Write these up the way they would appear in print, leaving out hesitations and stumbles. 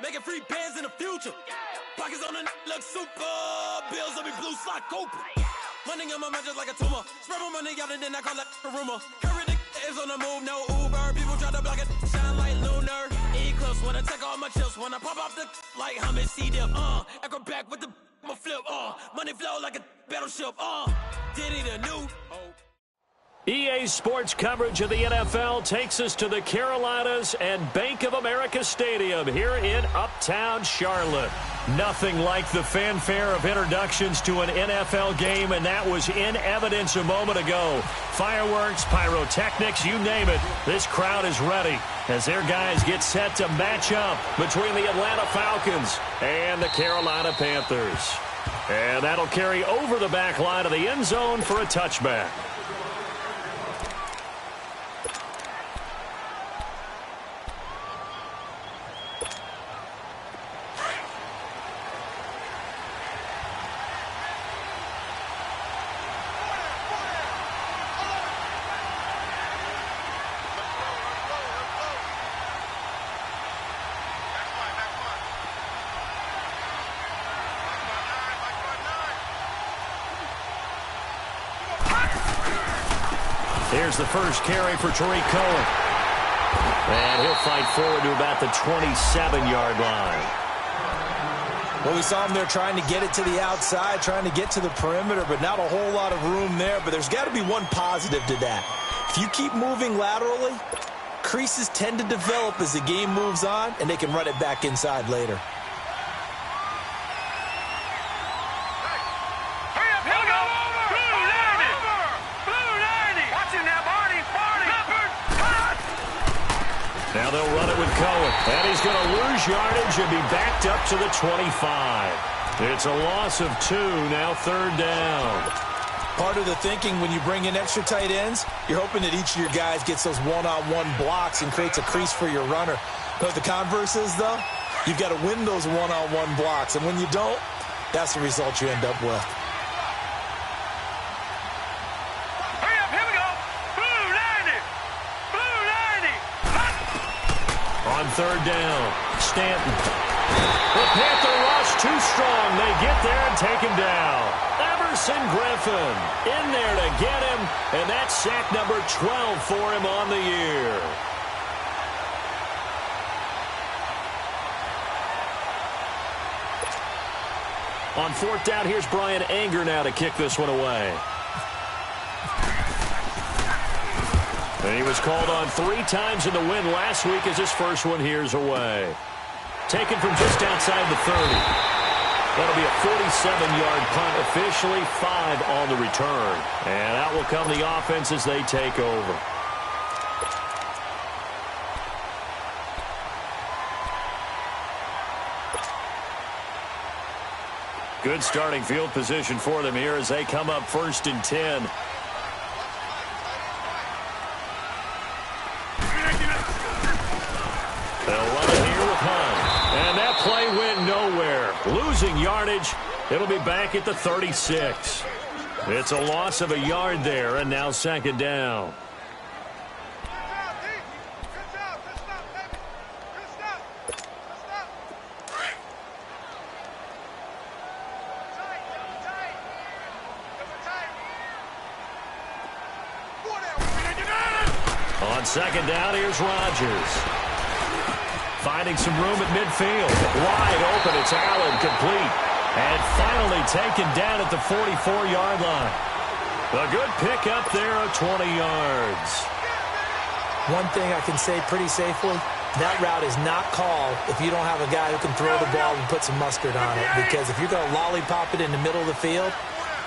Making free bands in the future. Pockets on the look super. Bills on me blue slot open. Money on my mind just like a tumor. Spread my money out and then I call that a rumor. Current is on the move, no Uber. People try to block it, shine like lunar. Eclipse when I take all my chips. When I pop off the like hummus, see them. Echo back with the flip. Money flow like a battleship. Diddy the new. EA Sports coverage of the NFL takes us to the Carolinas and Bank of America Stadium here in Uptown Charlotte. Nothing like the fanfare of introductions to an NFL game, and that was in evidence a moment ago. Fireworks, pyrotechnics, you name it. This crowd is ready as their guys get set to match up between the Atlanta Falcons and the Carolina Panthers. And that'll carry over the back line of the end zone for a touchback. Here's the first carry for Tariq Cohen. And he'll fight forward to about the 27-yard line. Well, we saw him there trying to get it to the outside, trying to get to the perimeter, but not a whole lot of room there. But there's got to be one positive to that. If you keep moving laterally, creases tend to develop as the game moves on, and they can run it back inside later. Now they'll run it with Cohen. And he's going to lose yardage and be backed up to the 25. It's a loss of 2, now third down. Part of the thinking when you bring in extra tight ends, you're hoping that each of your guys gets those one-on-one blocks and creates a crease for your runner. But the converse is, though, you've got to win those one-on-one blocks. And when you don't, that's the result you end up with. On third down, Stanton. The Panther rush too strong. They get there and take him down. Everson Griffin in there to get him, and that's sack number 12 for him on the year. On fourth down, here's Brian Anger now to kick this one away. And he was called on 3 times in the win last week as his first one here's away. Taken from just outside the 30. That'll be a 47-yard punt, officially 5 on the return. And out will come the offense as they take over. Good starting field position for them here as they come up 1st and 10. They'll run it here with Hunt. And that play went nowhere. Losing yardage. It'll be back at the 36. It's a loss of a yard there, and now second down. On second down, here's Rodgers. Finding some room at midfield. Wide open, it's Allen, complete. And finally taken down at the 44-yard line. A good pickup there of 20 yards. One thing I can say pretty safely, that route is not called if you don't have a guy who can throw the ball and put some mustard on it. Because if you're going to lollipop it in the middle of the field,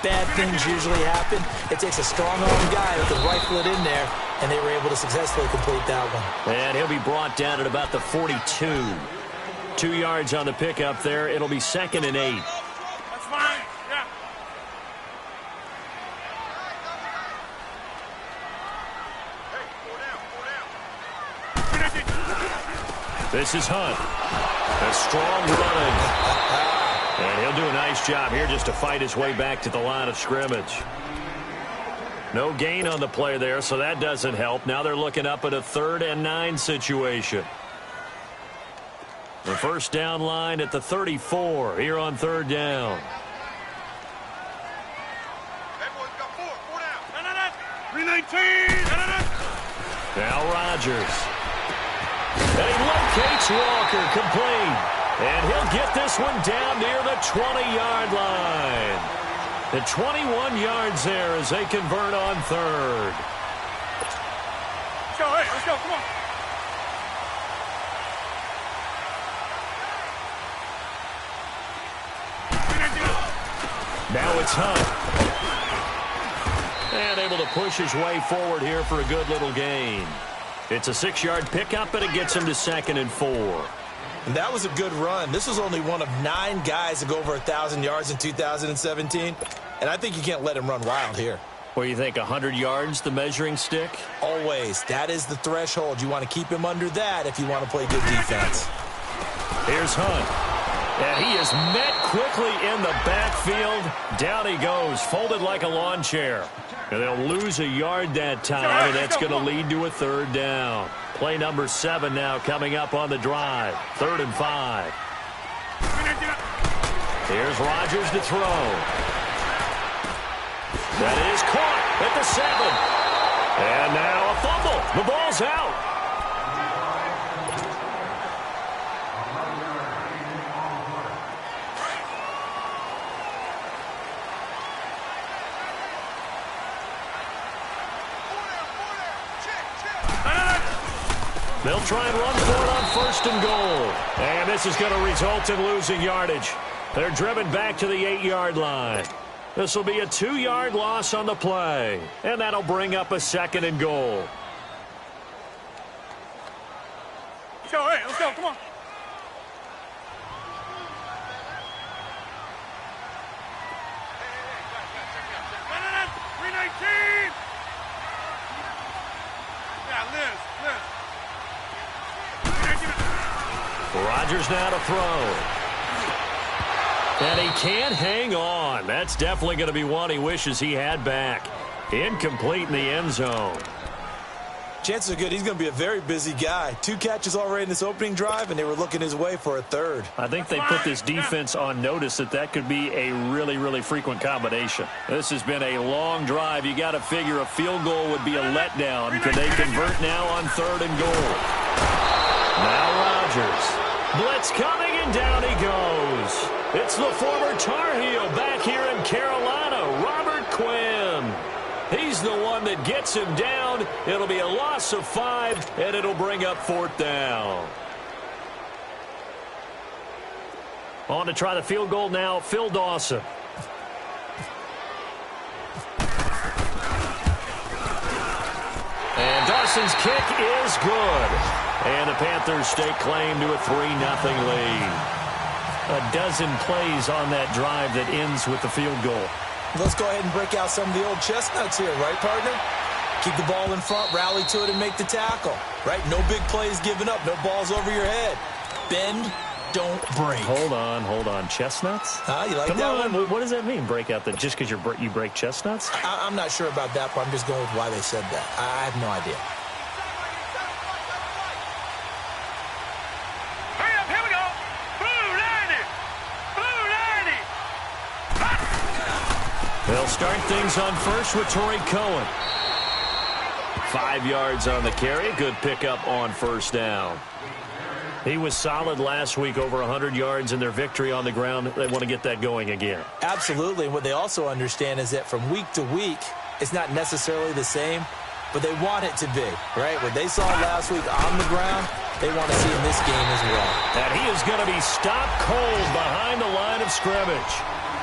bad things usually happen. It takes a strong-armed guy who can rifle it in there, and they were able to successfully complete that one. And he'll be brought down at about the 42. 2 yards on the pickup there. It'll be 2nd and 8. That's fine. Yeah. This is Hunt. A strong running. And he'll do a nice job here just to fight his way back to the line of scrimmage. No gain on the play there, so that doesn't help. Now they're looking up at a 3rd and 9 situation. The first down line at the 34 here on third down. Hey, boys, we got four down. 319. Now Rodgers. And he locates Walker, complete. And he'll get this one down near the 20-yard line. The 21 yards there as they convert on third. Let's go, hey, let's go, come on. Now it's Hunt. And able to push his way forward here for a good little gain. It's a 6-yard pickup, and it gets him to 2nd and 4. And that was a good run. This was only one of 9 guys to go over 1,000 yards in 2017. And I think you can't let him run wild here. What do you think, 100 yards, the measuring stick? Always. That is the threshold. You want to keep him under that if you want to play good defense. Here's Hunt. And he is met quickly in the backfield. Down he goes, folded like a lawn chair. And they'll lose a yard that time, and that's going to lead to a third down. Play number 7 now coming up on the drive. 3rd and 5. Here's Rodgers to throw. That is caught at the 7. And now a fumble. The ball's out. They'll try and run for it on 1st and goal. And this is going to result in losing yardage. They're driven back to the 8-yard line. This will be a 2-yard loss on the play. And that'll bring up a 2nd and goal. Let's go, hey, let's go, come on. Rodgers now to throw. And he can't hang on. That's definitely going to be one he wishes he had back. Incomplete in the end zone. Chances are good he's going to be a very busy guy. 2 catches already in this opening drive, and they were looking his way for a 3rd. I think they put this defense on notice that could be a really, really frequent combination. This has been a long drive. You got to figure a field goal would be a letdown. Can they convert now on 3rd and goal? Now Rodgers. Blitz coming, and down he goes. It's the former Tar Heel back here in Carolina, Robert Quinn. He's the one that gets him down. It'll be a loss of 5, and it'll bring up 4th down. On to try the field goal now, Phil Dawson. And Dawson's kick is good. And the Panthers stake claim to a 3-0 lead. A dozen plays on that drive that ends with the field goal. Let's go ahead and break out some of the old chestnuts here, right, partner? Keep the ball in front, rally to it, and make the tackle. Right? No big plays given up, no balls over your head. Bend, don't break. Hold on. Chestnuts? You like Come that on. one? What does that mean, break out? Just because you break chestnuts? I'm not sure about that, but I'm just going with why they said that. I have no idea. They'll start things on first with Torrey Cohen. 5 yards on the carry. Good pickup on 1st down. He was solid last week, over 100 yards in their victory on the ground. They want to get that going again. Absolutely. And what they also understand is that from week to week, it's not necessarily the same, but they want it to be, right? What they saw last week on the ground, they want to see in this game as well. And he is going to be stopped cold behind the line of scrimmage.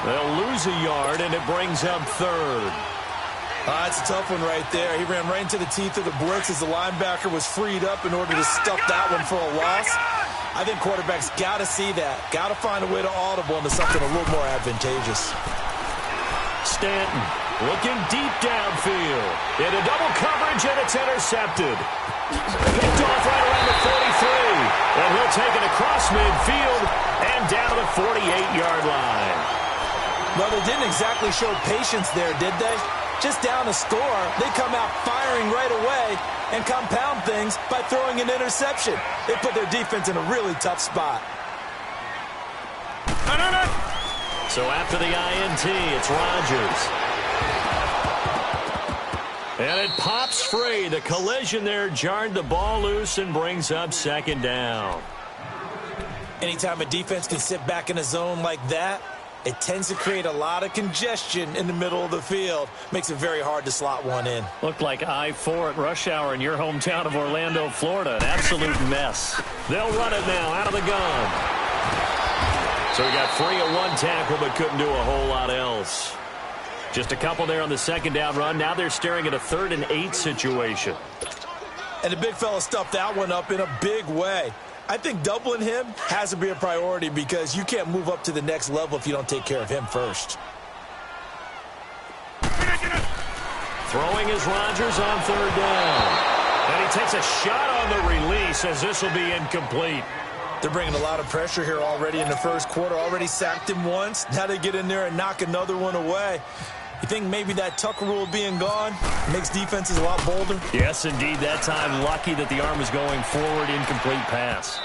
They'll lose a yard, and it brings up 3rd. That's a tough one right there. He ran right into the teeth of the blitz as the linebacker was freed up in order to stuff that one for a loss. I think quarterbacks got to see that. Got to find a way to audible into something a little more advantageous. Stanton looking deep downfield. Into double coverage, and it's intercepted. Picked off right around the 43. And he'll take it across midfield and down to the 48-yard line. Well, they didn't exactly show patience there, did they? Just down a score, they come out firing right away and compound things by throwing an interception. They put their defense in a really tough spot. So after the INT, it's Rodgers. And it pops free. The collision there jarred the ball loose and brings up second down. Anytime a defense can sit back in a zone like that, it tends to create a lot of congestion in the middle of the field. Makes it very hard to slot one in. Looked like I-4 at rush hour in your hometown of Orlando, Florida. An absolute mess. They'll run it now out of the gun. So he got free of one tackle but couldn't do a whole lot else. Just a couple there on the second down run. Now they're staring at a 3rd and 8 situation. And the big fella stuffed that one up in a big way. I think doubling him has to be a priority because you can't move up to the next level if you don't take care of him first. Throwing is Rodgers on 3rd down. And he takes a shot on the release as this will be incomplete. They're bringing a lot of pressure here already in the first quarter. Already sacked him once. Now they get in there and knock another one away. You think maybe that Tucker rule being gone makes defenses a lot bolder? Yes, indeed. That time, lucky that the arm was going forward, incomplete pass.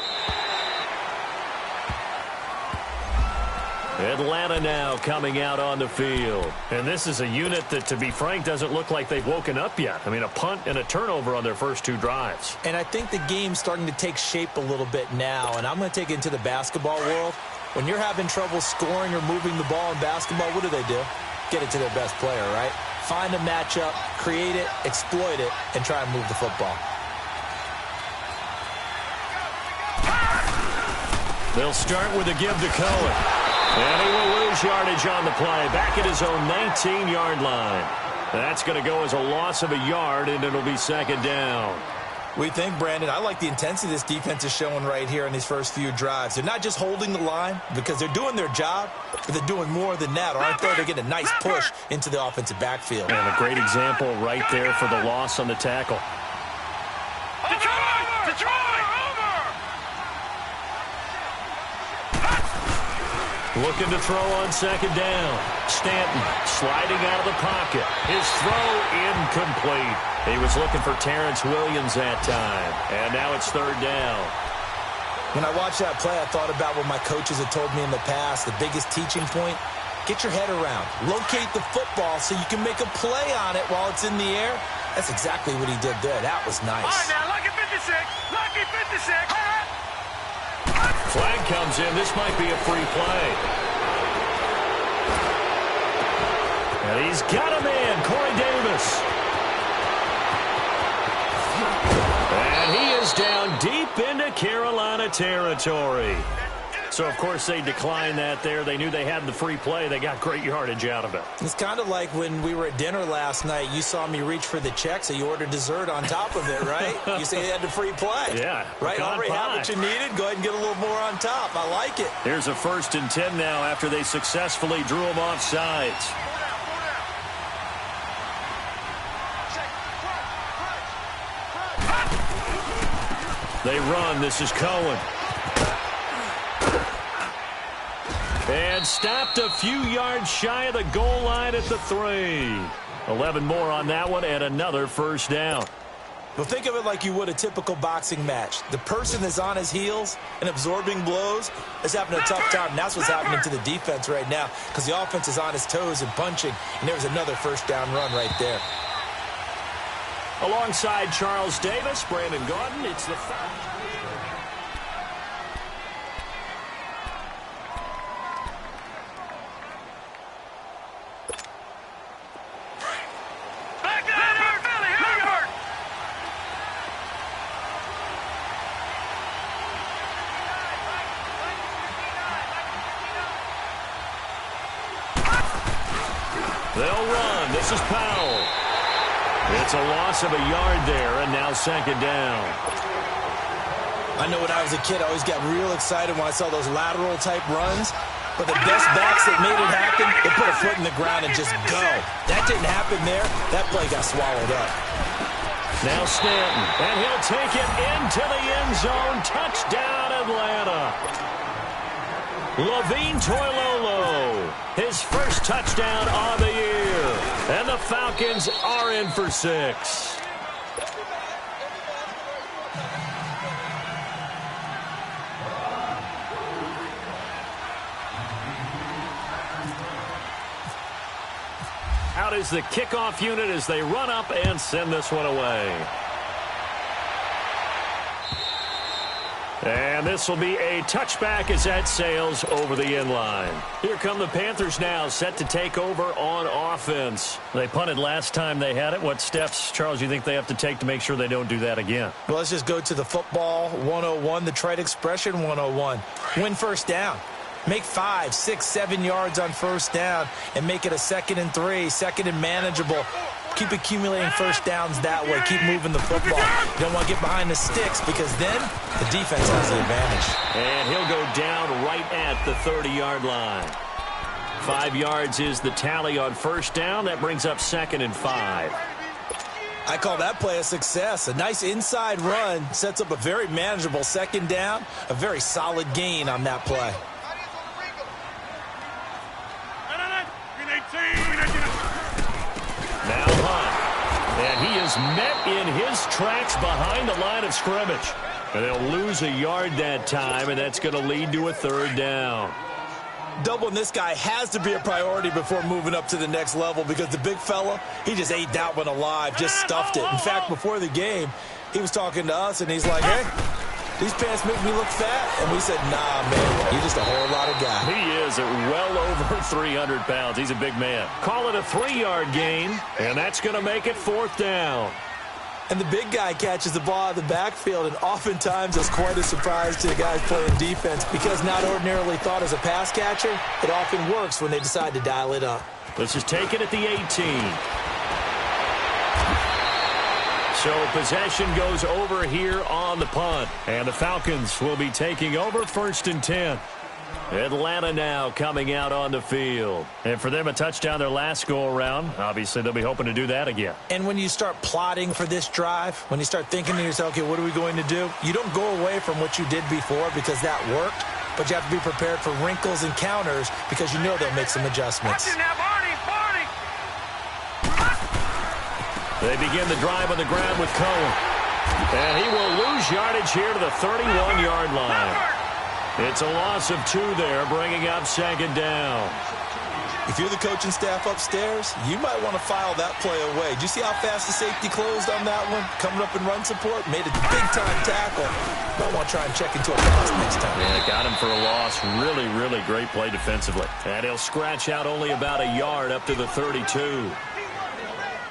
Atlanta now coming out on the field. And this is a unit that, to be frank, doesn't look like they've woken up yet. I mean, a punt and a turnover on their first 2 drives. And I think the game's starting to take shape a little bit now. And I'm going to take it into the basketball world. When you're having trouble scoring or moving the ball in basketball, what do? Get it to their best player, right? Find a matchup, create it, exploit it, and try and move the football. They'll start with a give to Cohen. And he will lose yardage on the play. Back at his own 19-yard line. That's going to go as a loss of a yard, and it'll be second down. We think, Brandon, I like the intensity this defense is showing right here in these first few drives. They're not just holding the line because they're doing their job, but they're doing more than that, aren't they? They're getting a nice push into the offensive backfield. And a great example right there for the loss on the tackle. Looking to throw on second down. Stanton sliding out of the pocket. His throw incomplete. He was looking for Terrence Williams that time. And now it's 3rd down. When I watched that play, I thought about what my coaches had told me in the past. The biggest teaching point, get your head around. Locate the football so you can make a play on it while it's in the air. That's exactly what he did there. That was nice. All right, now, lucky 56. Lucky 56. Flag comes in. This might be a free play. And he's got a man, Corey Davis. And he is down deep into Carolina territory. So, of course, they declined that there. They knew they had the free play. They got great yardage out of it. It's kind of like when we were at dinner last night. You saw me reach for the check, so you ordered dessert on top of it, right? You say you had the free play. Yeah. Right? Already had what you needed. Go ahead and get a little more on top. I like it. Here's a 1st and 10 now after they successfully drew him off sides. They run. This is Cohen. And stopped a few yards shy of the goal line at the 3. 11 more on that one and another 1st down. Well, think of it like you would a typical boxing match. The person that's on his heels and absorbing blows is having a tough time. And that's what's happening to the defense right now because the offense is on his toes and punching. And there's another 1st down run right there. Alongside Charles Davis, Brandon Gordon, it's the They'll run. This is Powell. It's a loss of a yard there, and now second down. I know when I was a kid, I always got real excited when I saw those lateral-type runs. But the best backs that made it happen, they put a foot in the ground and just go. That didn't happen there. That play got swallowed up. Now Stanton, and he'll take it into the end zone. Touchdown, Atlanta. Levine Toilolo his first touchdown on the year. And the Falcons are in for 6. Out is the kickoff unit as they run up and send this one away. And this will be a touchback as that sails over the end line. Here come the Panthers now, set to take over on offense. They punted last time they had it. What steps, Charles, do you think they have to take to make sure they don't do that again? Well, let's just go to the football 101, the trite expression 101. Win first down. Make 5, 6, 7 yards on first down and make it a 2nd and 3, 2nd and manageable. Keep accumulating first downs that way. Keep moving the football. You don't want to get behind the sticks because then the defense has the advantage. And he'll go down right at the 30-yard line. 5 yards is the tally on first down. That brings up 2nd and 5. I call that play a success. A nice inside run sets up a very manageable 2nd down. A very solid gain on that play. Now Hunt. And he is met in his tracks behind the line of scrimmage. And they'll lose a yard that time, and that's going to lead to a 3rd down. Doubling this guy has to be a priority before moving up to the next level because the big fella, he just ate that one alive, just stuffed it. In fact, before the game, he was talking to us, and he's like, hey, these pants make me look fat. And we said, nah, man, you're just a whole lot of guy. He is at well over 300 pounds. He's a big man. Call it a 3-yard gain, and that's going to make it 4th down. And the big guy catches the ball out of the backfield, and oftentimes it's quite a surprise to the guys playing defense because not ordinarily thought as a pass catcher, it often works when they decide to dial it up. This is taken at the 18. So possession goes over here on the punt. And the Falcons will be taking over 1st and 10. Atlanta now coming out on the field. And for them, a touchdown their last go-around. Obviously, they'll be hoping to do that again. And when you start plotting for this drive, when you start thinking to yourself, okay, what are we going to do? You don't go away from what you did before because that worked. But you have to be prepared for wrinkles and counters because you know they'll make some adjustments. They begin the drive on the ground with Cohen. And he will lose yardage here to the 31-yard line. It's a loss of 2 there, bringing up 2nd down. If you're the coaching staff upstairs, you might want to file that play away. Did you see how fast the safety closed on that one? Coming up in run support, made a big-time tackle. Might want to try and check into a pass next time. Yeah, got him for a loss. Really, really great play defensively. And he'll scratch out only about a yard up to the 32.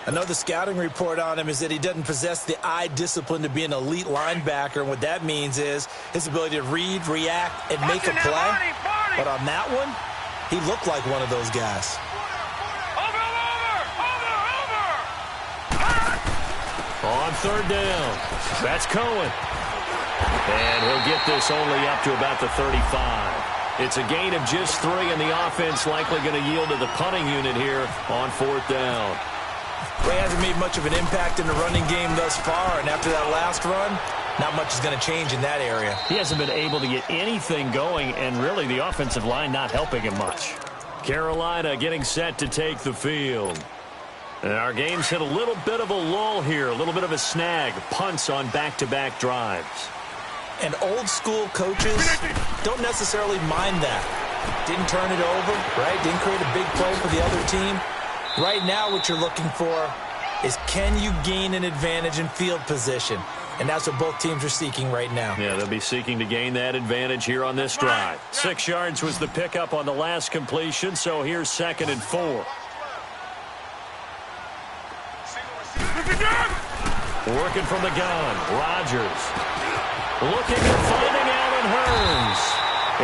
Another scouting report on him is that he doesn't possess the eye discipline to be an elite linebacker. And what that means is his ability to read, react, and make a play. But on that one, he looked like one of those guys. On 3rd down, that's Cohen. And he'll get this only up to about the 35. It's a gain of just 3, and the offense likely going to yield to the punting unit here on 4th down. He hasn't made much of an impact in the running game thus far, and after that last run, not much is going to change in that area. He hasn't been able to get anything going, and really the offensive line not helping him much. Carolina getting set to take the field. And our game's hit a little bit of a lull here, a little bit of a snag. Punts on back-to-back drives. And old-school coaches don't necessarily mind that. Didn't turn it over, right? Didn't create a big play for the other team. Right now what you're looking for is can you gain an advantage in field position? And that's what both teams are seeking right now. Yeah, they'll be seeking to gain that advantage here on this drive. 6 yards was the pickup on the last completion, so here's 2nd and 4. Working from the gun, Rodgers. Looking and finding Allen Hurns.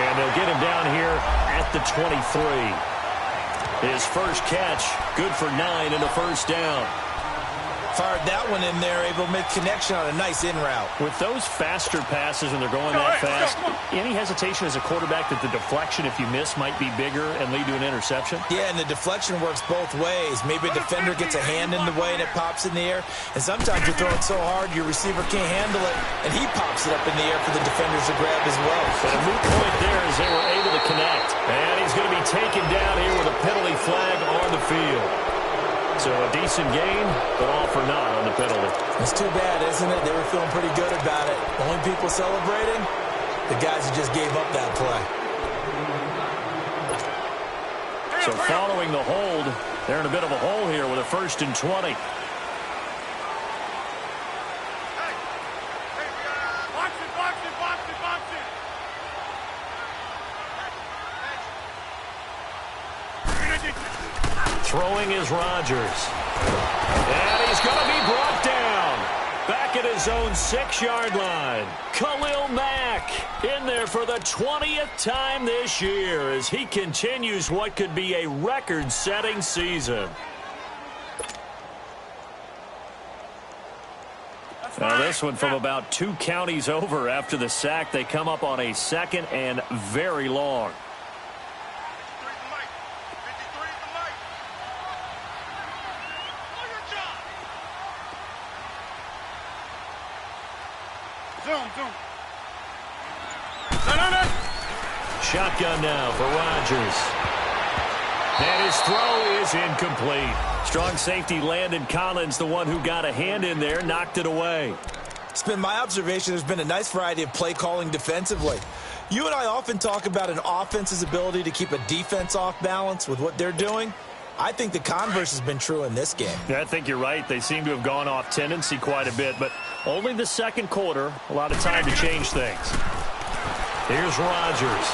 And they'll get him down here at the 23. His first catch, good for 9 and a 1st down. Fired that one in there, able to make connection on a nice in route. With those faster passes when they're going that fast, any hesitation as a quarterback that the deflection, if you miss, might be bigger and lead to an interception? Yeah, and the deflection works both ways. Maybe a defender gets a hand in the way and it pops in the air. And sometimes you're throwing so hard your receiver can't handle it, and he pops it up in the air for the defenders to grab as well. But a moot point there as they were able to connect. And he's going to be taken down here with a penalty flag on the field. So a decent gain, but all for naught on the penalty. It's too bad, isn't it? They were feeling pretty good about it. Only people celebrating, the guys who just gave up that play. So following the hold, they're in a bit of a hole here with a 1st and 20. Throwing is Rodgers. And he's going to be brought down. Back at his own 6-yard line. Khalil Mack in there for the 20th time this year as he continues what could be a record-setting season. Now this one from about 2 counties over after the sack. They come up on a 2nd and very long. Shotgun now for Rodgers. And his throw is incomplete. Strong safety Landon Collins, the one who got a hand in there, knocked it away. It's been my observation there's been a nice variety of play calling defensively. You and I often talk about an offense's ability to keep a defense off balance with what they're doing. I think the converse has been true in this game. Yeah, I think you're right. They seem to have gone off tendency quite a bit, but only the 2nd quarter, a lot of time to change things. Here's Rodgers.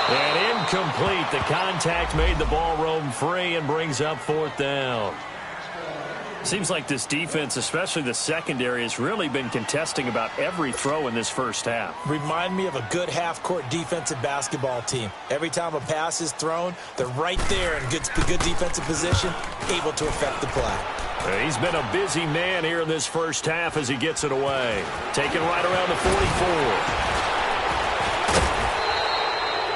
And incomplete. The contact made the ball roam free and brings up 4th down. Seems like this defense, especially the secondary, has really been contesting about every throw in this first half. Remind me of a good half-court defensive basketball team. Every time a pass is thrown, they're right there in good defensive position, able to affect the play. He's been a busy man here in this first half as he gets it away. Taken right around the 44.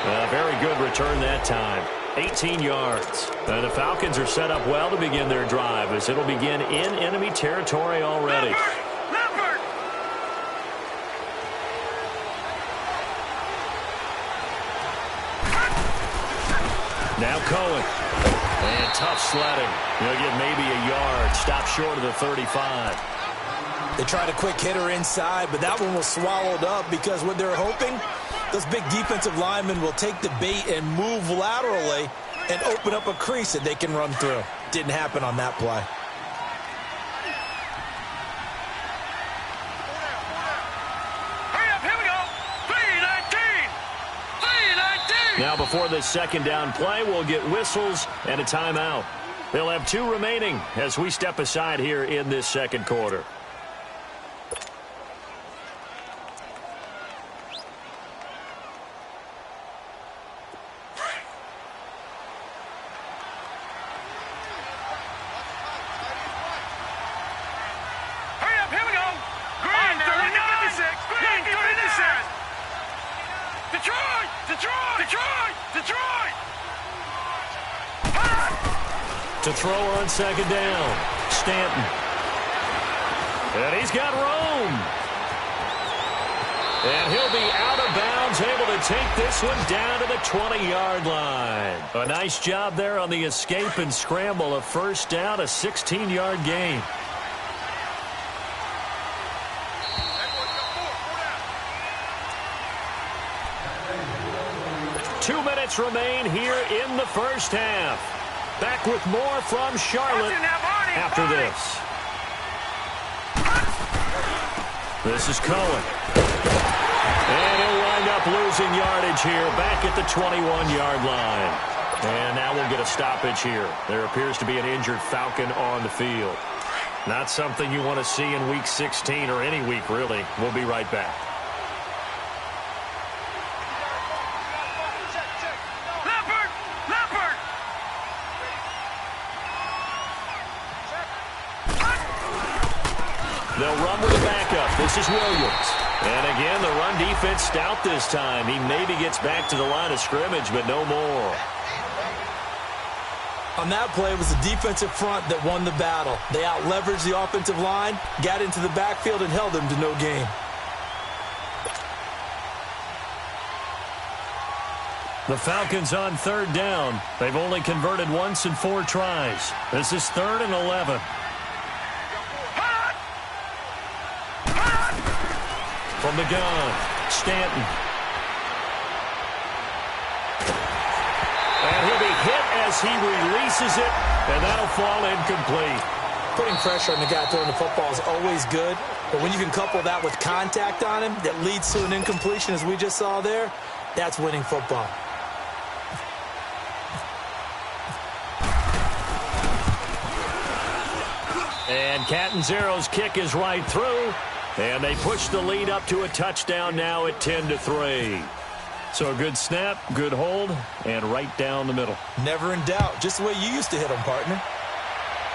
A very good return that time. 18 yards. The Falcons are set up well to begin their drive as it'll begin in enemy territory already. Now Cohen. And tough sledding. He'll get maybe a yard. Stop short of the 35. They tried a quick hitter inside, but that one was swallowed up because what they're hoping, those big defensive linemen will take the bait and move laterally and open up a crease that they can run through. Didn't happen on that play. Hurry up, here we go. 3-19. Now before this 2nd down play, we'll get whistles and a timeout. They'll have 2 remaining as we step aside here in this 2nd quarter. To throw on 2nd down, Stanton. And he's got room. And he'll be out of bounds, able to take this one down to the 20-yard line. A nice job there on the escape and scramble. A 1st down, a 16-yard gain. Two minutes remain here in the first half. Back with more from Charlotte after this. This is Cohen. And he'll wind up losing yardage here back at the 21-yard line. And now we'll get a stoppage here. There appears to be an injured Falcon on the field. Not something you want to see in Week 16 or any week, really. We'll be right back. They'll run with the backup. This is Williams. And again, the run defense stout this time. He maybe gets back to the line of scrimmage, but no more. On that play, it was the defensive front that won the battle. They out-leveraged the offensive line, got into the backfield, and held them to no gain. The Falcons on third down. They've only converted once in 4 tries. This is 3rd and 11. From the gun, Stanton. And he'll be hit as he releases it, and that'll fall incomplete. Putting pressure on the guy throwing the football is always good, but when you can couple that with contact on him that leads to an incompletion, as we just saw there, that's winning football. And Catanzaro's kick is right through, and they push the lead up to a touchdown now at 10-3. So a good snap, good hold, and right down the middle. Never in doubt. Just the way you used to hit them, partner.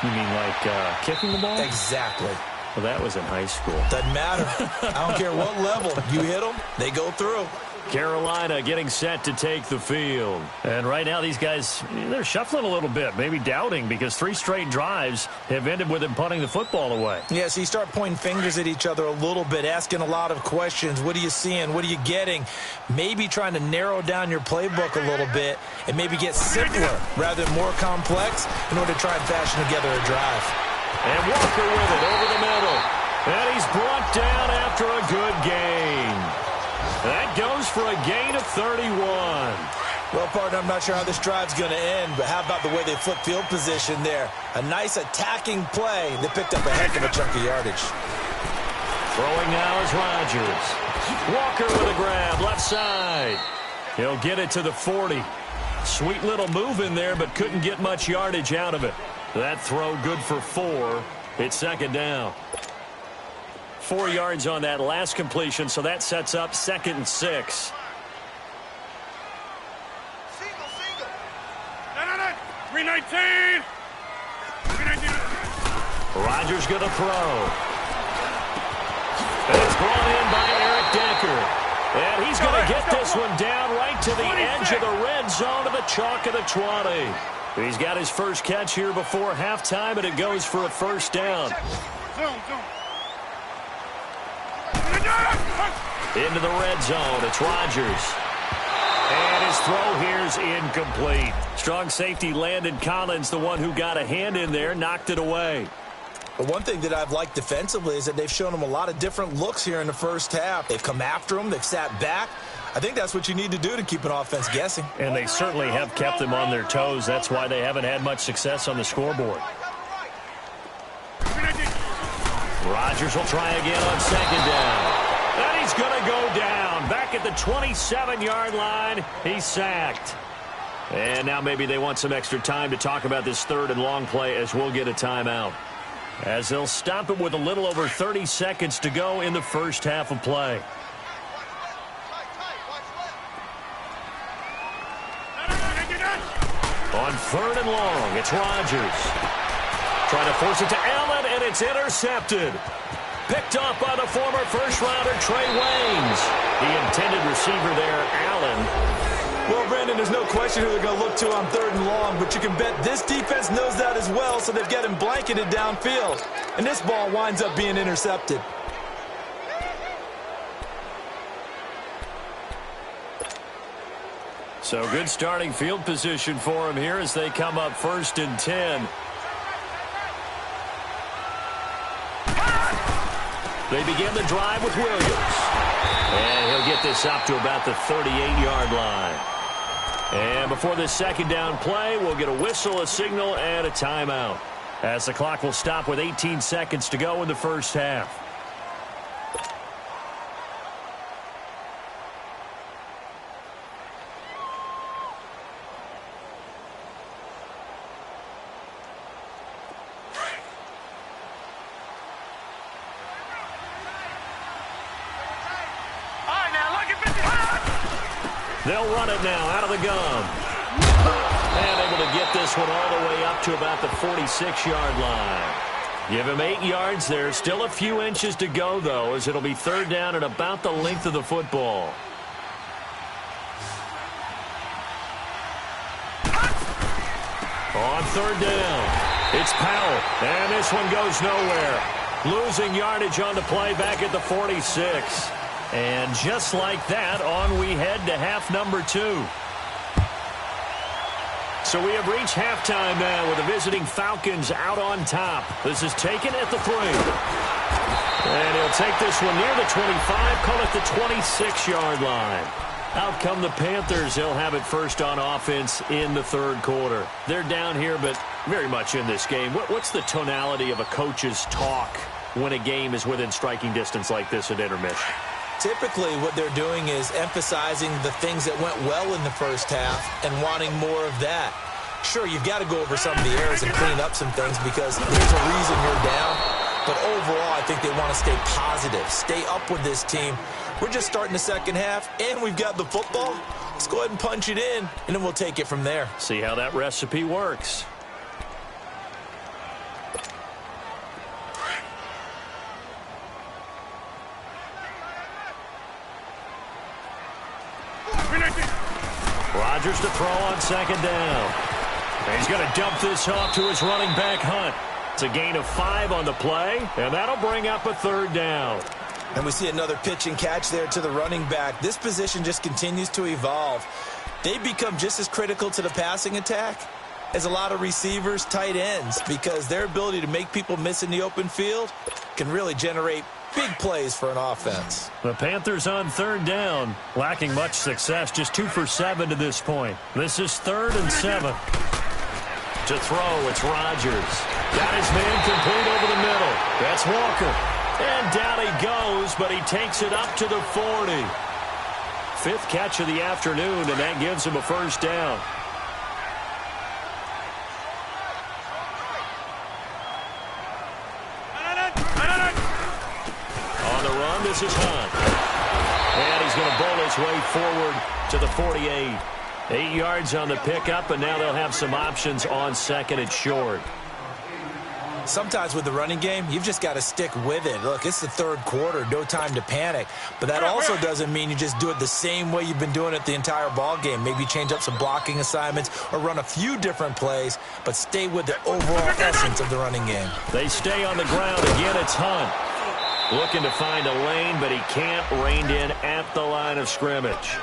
You mean like kicking the ball? Exactly. Well, that was in high school. Doesn't matter. I don't care what level. You hit them, they go through. Carolina getting set to take the field. And right now these guys, they're shuffling a little bit, maybe doubting, because 3 straight drives have ended with them punting the football away. Yeah, so you start pointing fingers at each other a little bit, asking a lot of questions. What are you seeing? What are you getting? Maybe trying to narrow down your playbook a little bit and maybe get simpler rather than more complex in order to try and fashion together a drive. And Walker with it over the middle. And he's brought down after a good gain. That goes for a gain of 31. Well, partner, I'm not sure how this drive's going to end, but how about the way they flip field position there? A nice attacking play. They picked up a heck of a chunk of yardage. Throwing now is Rodgers. Walker with a grab, left side. He'll get it to the 40. Sweet little move in there, but couldn't get much yardage out of it. That throw good for 4. It's 2nd down. 4 yards on that last completion, so that sets up 2nd and 6. Single. 319. 319. Rodgers going to throw. And it's brought in by Eric Decker. And he's going to get this one down right to the edge of the red zone to the chalk of the 20. He's got his first catch here before halftime, and it goes for a 1st down. Zone. Into the red zone. It's Rodgers. And his throw here's incomplete. Strong safety Landon Collins, the one who got a hand in there, knocked it away. But one thing that I've liked defensively is that they've shown him a lot of different looks here in the first half. They've come after him. They've sat back. I think that's what you need to do to keep an offense guessing. And they certainly have kept them on their toes. That's why they haven't had much success on the scoreboard. Rodgers will try again on 2nd down. And he's going to go down. Back at the 27-yard line, he's sacked. And now maybe they want some extra time to talk about this 3rd and long play, as we'll get a timeout. As they'll stop it with a little over 30 seconds to go in the first half of play. On 3rd and long, it's Rodgers. Trying to force it to Allen, and it's intercepted. Picked off by the former first-rounder Trey Waynes. The intended receiver there, Allen. Well, Brandon, there's no question who they're going to look to on 3rd and long, but you can bet this defense knows that as well, so they've got him blanketed downfield. And this ball winds up being intercepted. So good starting field position for him here as they come up 1st and 10. They begin the drive with Williams. And he'll get this up to about the 38-yard line. And before this 2nd down play, we'll get a whistle, a signal, and a timeout, as the clock will stop with 18 seconds to go in the first half. They'll run it now out of the gun. And able to get this one all the way up to about the 46-yard line. Give him 8 yards there. Still a few inches to go, though, as it'll be 3rd down and about the length of the football. On 3rd down, it's Powell. And this one goes nowhere. Losing yardage on the play back at the 46. And just like that, on we head to half number 2. So we have reached halftime now with the visiting Falcons out on top. This is taken at the 3. And he'll take this one near the 25, call it the 26-yard line. Out come the Panthers. They'll have it first on offense in the third quarter. They're down here, but very much in this game. What's the tonality of a coach's talk when a game is within striking distance like this at intermission? Typically, what they're doing is emphasizing the things that went well in the first half and wanting more of that. Sure, you've got to go over some of the errors and clean up some things because there's a reason you're down. But overall, I think they want to stay positive, stay up with this team. We're just starting the second half, and we've got the football. Let's go ahead and punch it in, and then we'll take it from there. See how that recipe works. Rodgers to throw on second down. And he's going to dump this off to his running back, Hunt. It's a gain of 5 on the play, and that'll bring up a third down. And we see another pitch and catch there to the running back. This position just continues to evolve. They become just as critical to the passing attack as a lot of receivers, tight ends, because their ability to make people miss in the open field can really generate big plays for an offense. The Panthers on third down, lacking much success, just 2 for 7 to this point. This is 3rd and 7. To throw, it's Rodgers. Got his man complete over the middle. That's Walker. And down he goes, but he takes it up to the 40. 5th catch of the afternoon, and that gives him a first down. On the run, this is Hunt. And he's going to bowl his way forward to the 48. 8 yards on the pickup, and now they'll have some options on second and short. Sometimes with the running game, you've just got to stick with it. Look, it's the third quarter, no time to panic. But that also doesn't mean you just do it the same way you've been doing it the entire ball game. Maybe change up some blocking assignments or run a few different plays, but stay with the overall essence of the running game. They stay on the ground. Again, it's Hunt. Looking to find a lane, but he can't. Reined in at the line of scrimmage.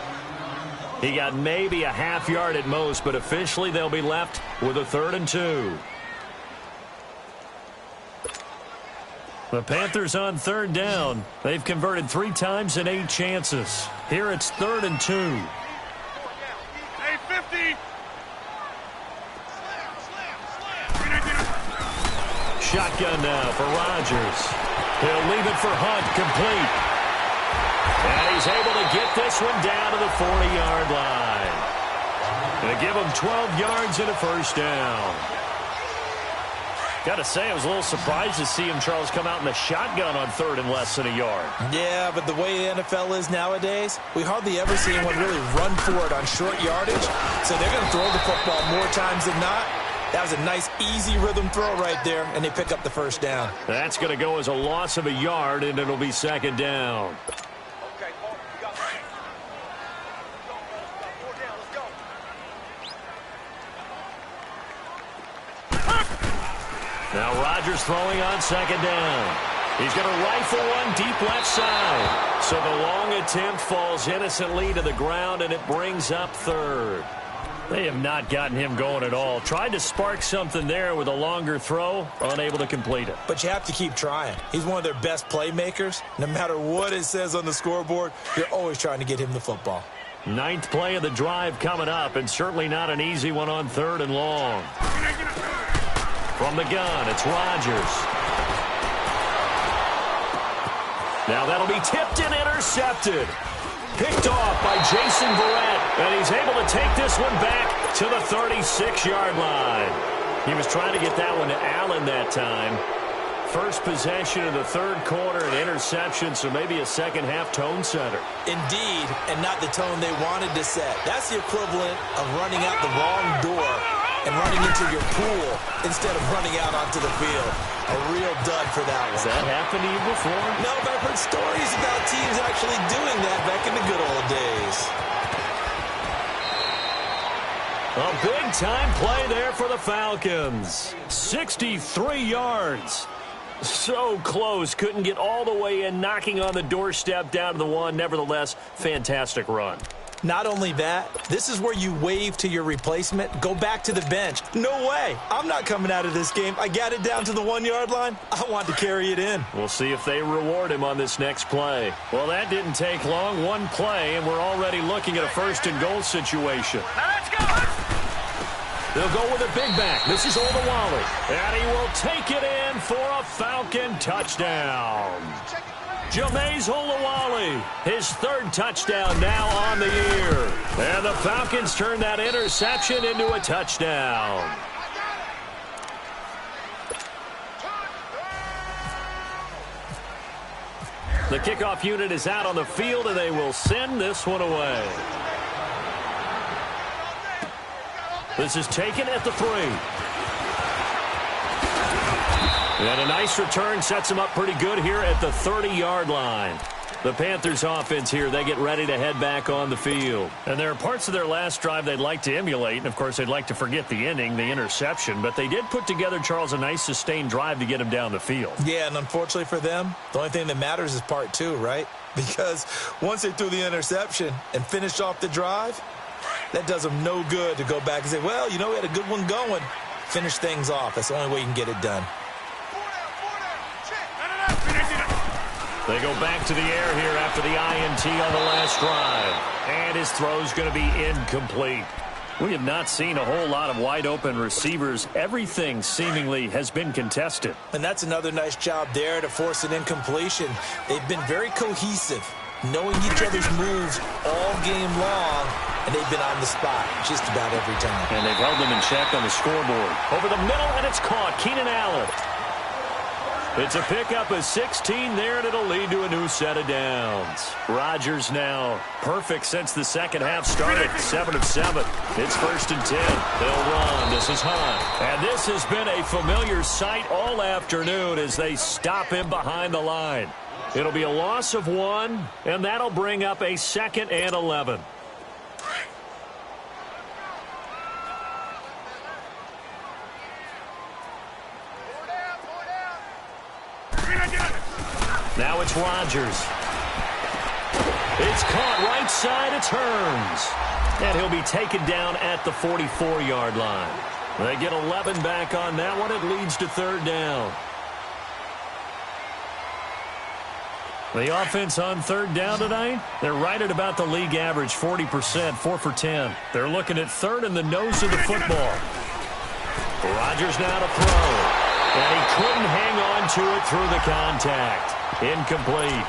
He got maybe a half yard at most, but officially they'll be left with a 3rd and 2. The Panthers on third down. They've converted 3 times in 8 chances. Here it's 3rd and 2. Hey, 50. Shotgun now for Rodgers. He'll leave it for Hunt, complete. And he's able to get this one down to the 40-yard line. Going to give him 12 yards and a first down. Got to say, I was a little surprised to see him, Charles, come out in the shotgun on 3rd and less than a yard. Yeah, but the way the NFL is nowadays, we hardly ever see anyone really run for it on short yardage. So they're going to throw the football more times than not. That was a nice, easy rhythm throw right there, and they pick up the first down. That's going to go as a loss of a yard, and it'll be second down. Now Rodgers throwing on second down. He's going to rifle one deep left side. So the long attempt falls innocently to the ground, and it brings up 3rd. They have not gotten him going at all. Tried to spark something there with a longer throw, unable to complete it. But you have to keep trying. He's one of their best playmakers. No matter what it says on the scoreboard, you're always trying to get him the football. 9th play of the drive coming up, and certainly not an easy one on 3rd and long. From the gun, it's Rodgers. Now that'll be tipped and intercepted. Picked off by Jason Verrett, and he's able to take this one back to the 36-yard line. He was trying to get that one to Allen that time. First possession of the third quarter, an interception, so maybe a second-half tone setter. Indeed, and not the tone they wanted to set. That's the equivalent of running out the wrong door and running into your pool instead of running out onto the field. A real dud for that one. Has that happened to you before? No, but I've heard stories about teams actually doing that back in the good old days. A big-time play there for the Falcons. 63 yards. So close. Couldn't get all the way in, knocking on the doorstep down to the 1. Nevertheless, fantastic run. Not only that, this is where you wave to your replacement, go back to the bench. No way. I'm not coming out of this game. I got it down to the 1-yard line. I want to carry it in. We'll see if they reward him on this next play. Well, that didn't take long. One play, and we're already looking at a first-and-goal situation. Now let's go. They'll go with a big back. This is Ljbrownjr77313. And he will take it in for a Falcon touchdown. Ljbrownjr77313, his third touchdown now on the year. And the Falcons turn that interception into a touchdown. The kickoff unit is out on the field, and they will send this one away. This is taken at the 3. And a nice return sets him up pretty good here at the 30-yard line. The Panthers offense here, they get ready to head back on the field. And there are parts of their last drive they'd like to emulate. And, of course, they'd like to forget the ending, the interception. But they did put together, Charles, a nice sustained drive to get him down the field. Yeah, and unfortunately for them, the only thing that matters is part 2, right? Because once they threw the interception and finished off the drive, that does them no good to go back and say, well, you know, we had a good one going. Finish things off. That's the only way you can get it done. They go back to the air here after the INT on the last drive. And his throw's going to be incomplete. We have not seen a whole lot of wide-open receivers. Everything seemingly has been contested. And that's another nice job there to force an incompletion. They've been very cohesive, knowing each other's moves all game long, and they've been on the spot just about every time. And they've held them in check on the scoreboard. Over the middle, and it's caught. Keenan Allen. It's a pickup of 16 there, and it'll lead to a new set of downs. Rodgers now perfect since the second half started. 7 of 7. It's 1st and 10. They'll run. This is Hunt. And this has been a familiar sight all afternoon as they stop him behind the line. It'll be a loss of 1, and that'll bring up a 2nd and 11. Now it's Rodgers. It's caught right side. It's Hearns. And he'll be taken down at the 44-yard line. They get 11 back on that one. It leads to 3rd down. The offense on 3rd down tonight, they're right at about the league average, 40%, 4 for 10. They're looking at 3rd in the nose of the football. Rodgers now to throw. And he couldn't hang on to it through the contact. Incomplete.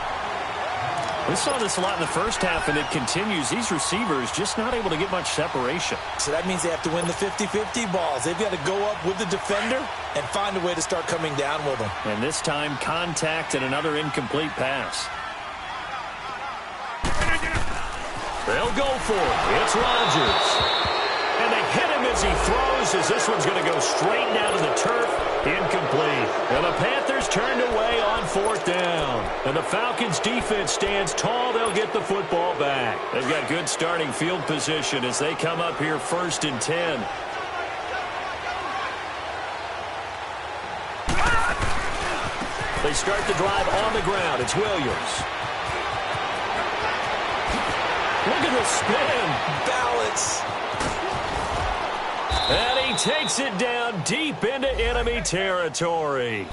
We saw this a lot in the first half, and it continues. These receivers just not able to get much separation. So that means they have to win the 50-50 balls. They've got to go up with the defender and find a way to start coming down with them. And this time, contact and another incomplete pass. They'll go for it. It's Rodgers. And they hit him as he throws, as this one's going to go straight down to the turf. Incomplete. And the Panthers turned away on 4th down. And the Falcons' defense stands tall. They'll get the football back. They've got good starting field position as they come up here 1st and 10. They start the drive on the ground. It's Williams. Look at the spin. Balance. And he takes it down deep into enemy territory.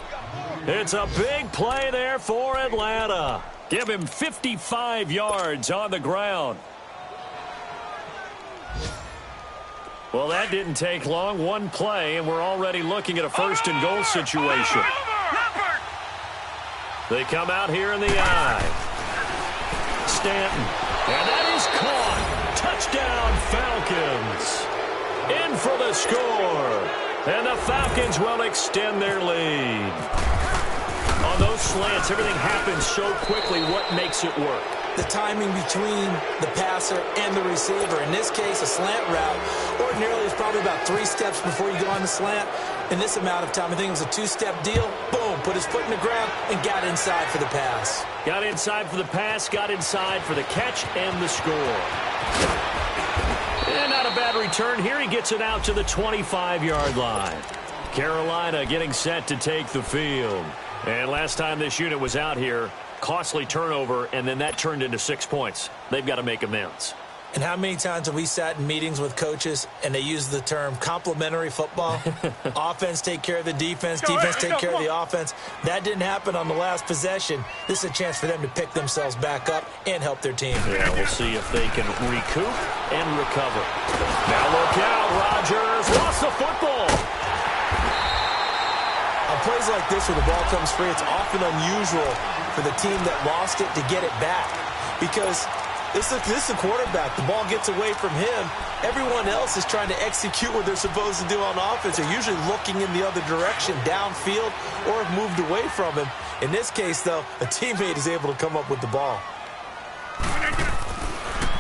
It's a big play there for Atlanta. Give him 55 yards on the ground. Well, that didn't take long. One play, and we're already looking at a 1st and goal situation. They come out here in the eye. Stanton. And that is caught. Touchdown, Falcons. In for the score. And the Falcons will extend their lead. On those slants, everything happens so quickly. What makes it work? The timing between the passer and the receiver. In this case, a slant route. Ordinarily, it's probably about 3 steps before you go on the slant. In this amount of time, I think it was a 2-step deal. Boom, put his foot in the ground and got inside for the pass. Got inside for the pass, got inside for the catch and the score. And not a bad return here. He gets it out to the 25-yard line. Carolina getting set to take the field. And last time this unit was out here, costly turnover, and then that turned into 6 points. They've got to make amends. And how many times have we sat in meetings with coaches and they use the term complementary football? Offense take care of the defense, defense take care of the offense. That didn't happen on the last possession. This is a chance for them to pick themselves back up and help their team. Yeah, we'll see if they can recoup and recover. Now look out, Rodgers lost the football. On plays like this where the ball comes free, it's often unusual for the team that lost it to get it back because this is a quarterback. The ball gets away from him. Everyone else is trying to execute what they're supposed to do on offense. They're usually looking in the other direction, downfield, or have moved away from him. In this case, though, a teammate is able to come up with the ball.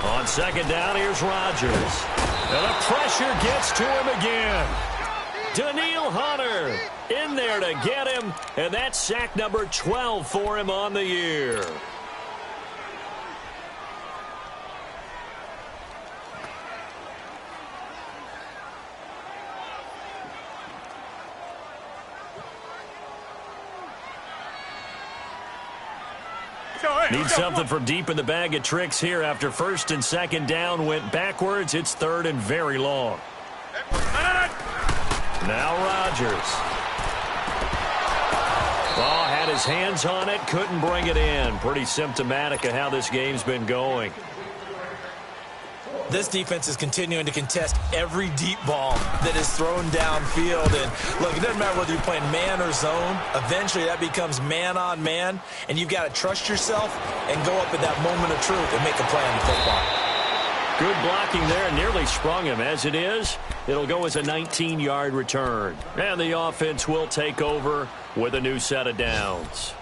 On second down, here's Rodgers. And the pressure gets to him again. Daniil Hunter in there to get him, and that's sack number 12 for him on the year. Need something from deep in the bag of tricks here after first and second down went backwards. It's third and very long. Now Rodgers. Ball had his hands on it, couldn't bring it in. Pretty symptomatic of how this game's been going. This defense is continuing to contest every deep ball that is thrown downfield. And, look, it doesn't matter whether you're playing man or zone. Eventually, that becomes man-on-man, and you've got to trust yourself and go up at that moment of truth and make a play on the football. Good blocking there, nearly sprung him. As it is, it'll go as a 19-yard return. And the offense will take over with a new set of downs.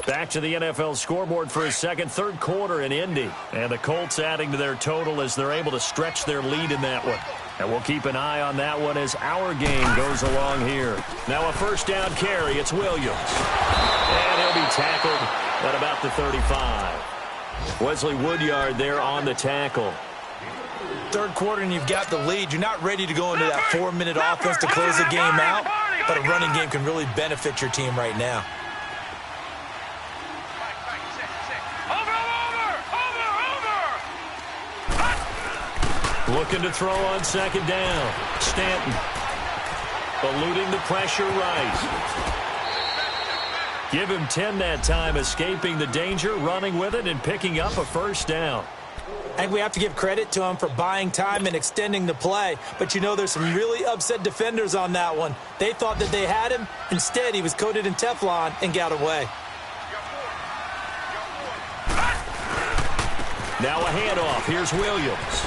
Back to the NFL scoreboard for a third quarter in Indy. And the Colts adding to their total as they're able to stretch their lead in that one. And we'll keep an eye on that one as our game goes along here. Now a first down carry. It's Williams. And he'll be tackled at about the 35. Wesley Woodyard there on the tackle. Third quarter and you've got the lead. You're not ready to go into that 4-minute offense to close the game out. But a running game can really benefit your team right now. Looking to throw on second down. Stanton. Eluding the pressure right. Give him 10 that time, escaping the danger, running with it, and picking up a first down. I think we have to give credit to him for buying time and extending the play. But, you know, there's some really upset defenders on that one. They thought that they had him. Instead, he was coated in Teflon and got away. Now a handoff. Here's Williams.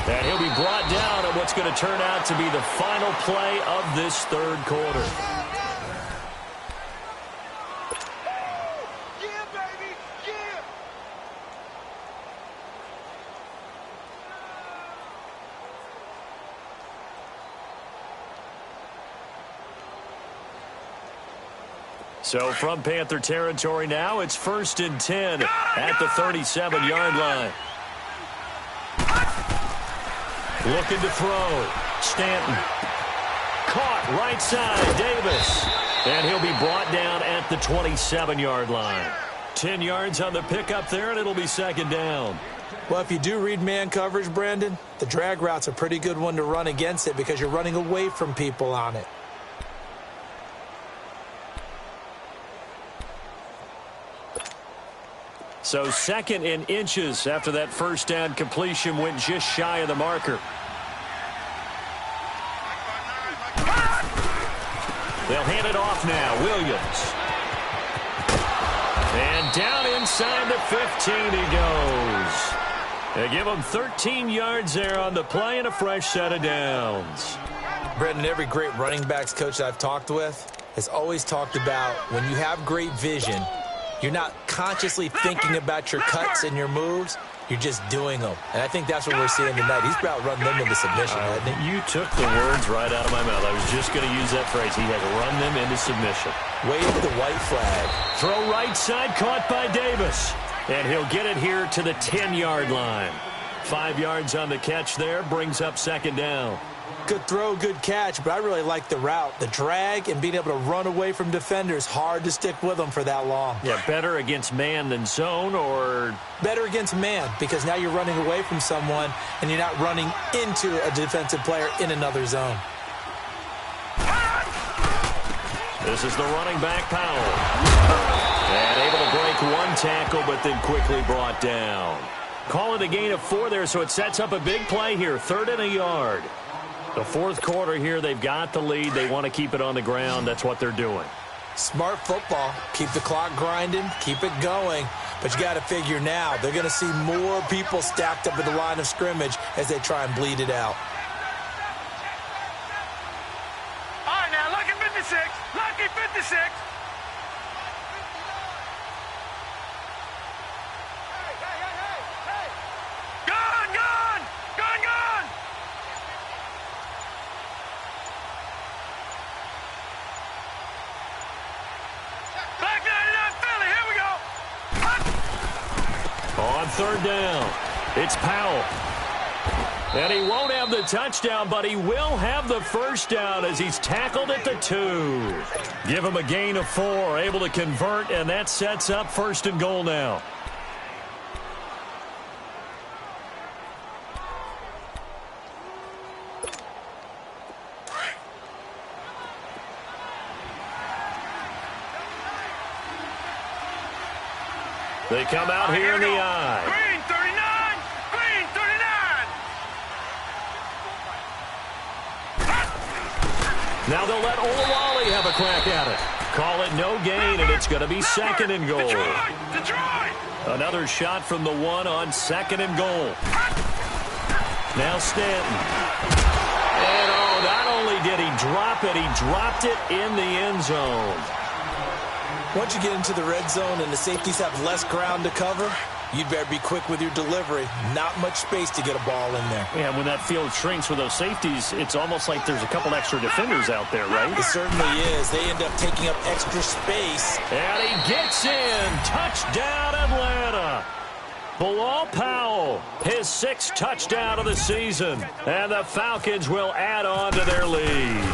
And he'll be brought down at what's going to turn out to be the final play of this third quarter. Yeah, baby, yeah. So from Panther territory now, it's 1st and 10 at the 37-yard line. Looking to throw. Stanton. Caught right side. Davis. And he'll be brought down at the 27-yard line. 10 yards on the pickup there, and it'll be second down. Well, if you do read man coverage, Brandon, the drag route's a pretty good one to run against it because you're running away from people on it. So second in inches after that first down completion went just shy of the marker. They'll hand it off now. Williams. And down inside the 15 he goes. They give him 13 yards there on the play and a fresh set of downs. Brendan, every great running backs coach I've talked with has always talked about when you have great vision, you're not consciously thinking about your cuts and your moves. You're just doing them. And I think that's what we're seeing tonight. He's about running them into submission, hasn't he? You took the words right out of my mouth. I was just going to use that phrase. He had run them into submission. Wave the white flag. Throw right side, caught by Davis. And he'll get it here to the 10-yard line. 5 yards on the catch there, brings up second down. Good throw, good catch, but I really like the route. The drag and being able to run away from defenders, hard to stick with them for that long. Yeah, better against man than zone, or? Better against man, because now you're running away from someone and you're not running into a defensive player in another zone. This is the running back, Powell. And able to break one tackle, but then quickly brought down. Call it a gain of 4 there, so it sets up a big play here. 3rd and a yard. The 4th quarter here, they've got the lead. They want to keep it on the ground. That's what they're doing. Smart football. Keep the clock grinding. Keep it going. But you got to figure now, they're going to see more people stacked up at the line of scrimmage as they try and bleed it out. All right, now, lucky 56. Lucky 56. On 3rd down, it's Powell. And he won't have the touchdown, but he will have the first down as he's tackled at the 2. Give him a gain of 4, able to convert, and that sets up 1st and goal now. They come out here in the eye. Green 39. Green 39. Now they'll let Olawale have a crack at it. Call it no gain, and it's going to be 2nd and goal. Detroit. Another shot from the 1 on 2nd and goal. Now Stanton. And not only did he drop it, he dropped it in the end zone. Once you get into the red zone and the safeties have less ground to cover, you'd better be quick with your delivery. Not much space to get a ball in there. Yeah, when that field shrinks with those safeties, it's almost like there's a couple extra defenders out there, right? It certainly is. They end up taking up extra space. And he gets in. Touchdown, Atlanta. Bilal Powell, his 6th touchdown of the season. And the Falcons will add on to their lead.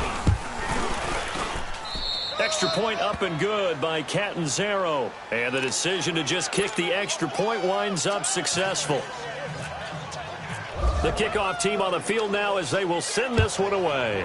Extra point up and good by Catanzaro. And the decision to just kick the extra point winds up successful. The kickoff team on the field now as they will send this one away.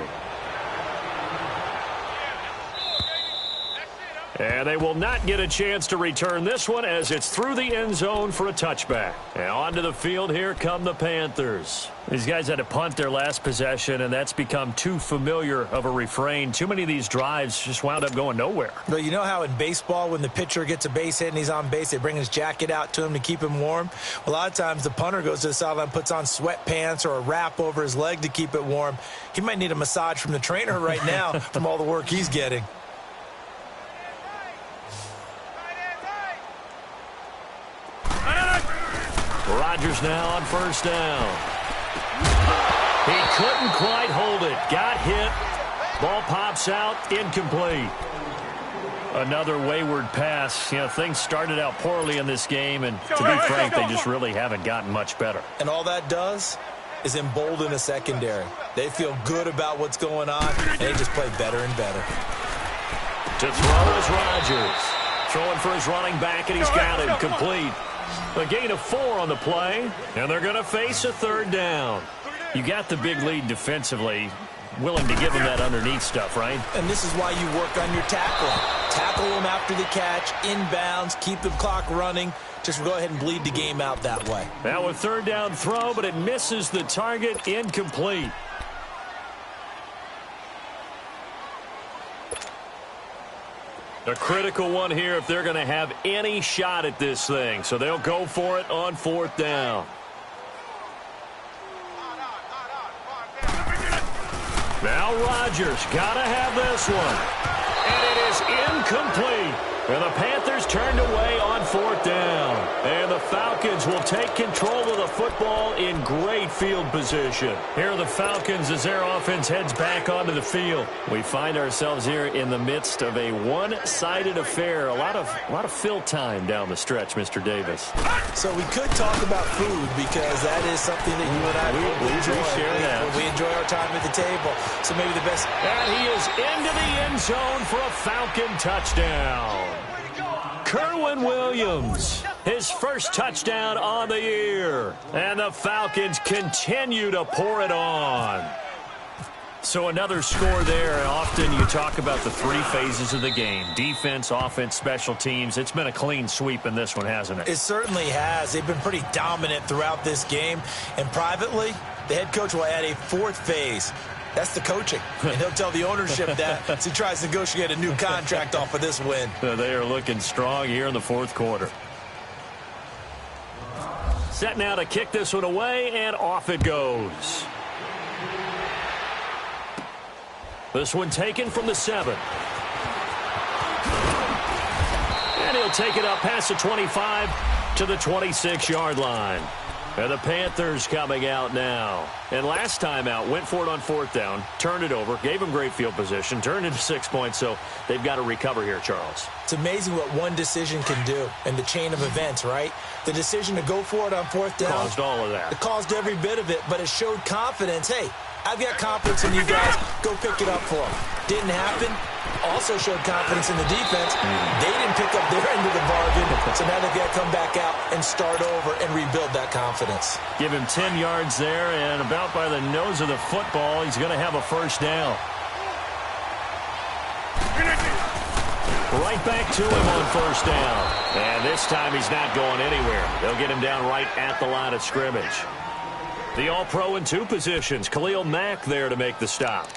And they will not get a chance to return this one as it's through the end zone for a touchback. And onto the field, here come the Panthers. These guys had to punt their last possession, and that's become too familiar of a refrain. Too many of these drives just wound up going nowhere. But you know how in baseball, when the pitcher gets a base hit and he's on base, they bring his jacket out to him to keep him warm? A lot of times the punter goes to the sideline, puts on sweatpants or a wrap over his leg to keep it warm. He might need a massage from the trainer right now from all the work he's getting. Rodgers now on 1st down. He couldn't quite hold it. Got hit. Ball pops out. Incomplete. Another wayward pass. You know, things started out poorly in this game, and to be frank, they just really haven't gotten much better. And all that does is embolden the secondary. They feel good about what's going on, and they just play better and better. To throw is Rodgers. Throwing for his running back, and he's got it. Complete. A gain of 4 on the play, and they're going to face a 3rd down. You got the big lead defensively, willing to give them that underneath stuff, right? And this is why you work on your tackling. Tackle them after the catch, inbounds, keep the clock running. Just go ahead and bleed the game out that way. Now a 3rd down throw, but it misses the target. Incomplete. A critical one here if they're going to have any shot at this thing. So they'll go for it on 4th down. Now Rodgers got to have this one. And it is incomplete. And the Panthers turned away on 4th down. And the Falcons will take control of the football in great field position. Here are the Falcons as their offense heads back onto the field. We find ourselves here in the midst of a one-sided affair. A lot of fill time down the stretch, Mr. Davis. So we could talk about food because that is something that you and I we enjoy. share that. We enjoy our time at the table. So maybe the best. And he is into the end zone for a Falcon touchdown. Kerwin Williams, his first touchdown on the year. And the Falcons continue to pour it on. So another score there. Often you talk about the 3 phases of the game. Defense, offense, special teams. It's been a clean sweep in this one, hasn't it? It certainly has. They've been pretty dominant throughout this game. And privately, the head coach will add a 4th phase. That's the coaching. And he'll tell the ownership that as he tries to negotiate a new contract off of this win. They are looking strong here in the 4th quarter. Set now to kick this one away, and off it goes. This one taken from the 7. And he'll take it up past the 25 to the 26-yard line. And the Panthers coming out now. And last time out, went for it on 4th down, turned it over, gave them great field position, turned into 6 points, so they've got to recover here, Charles. It's amazing what one decision can do in the chain of events, right? The decision to go for it on 4th down. Caused all of that. It caused every bit of it, but it showed confidence. Hey, I've got confidence in you guys. Go pick it up for them. Didn't happen. Also showed confidence in the defense. They didn't pick up their end of the bargain, so now they've got to come back out and start over and rebuild that confidence. Give him 10 yards there, and about by the nose of the football, he's going to have a first down. Right back to him on 1st down. And this time he's not going anywhere. They'll get him down right at the line of scrimmage. The All-Pro in 2 positions. Khalil Mack there to make the stop.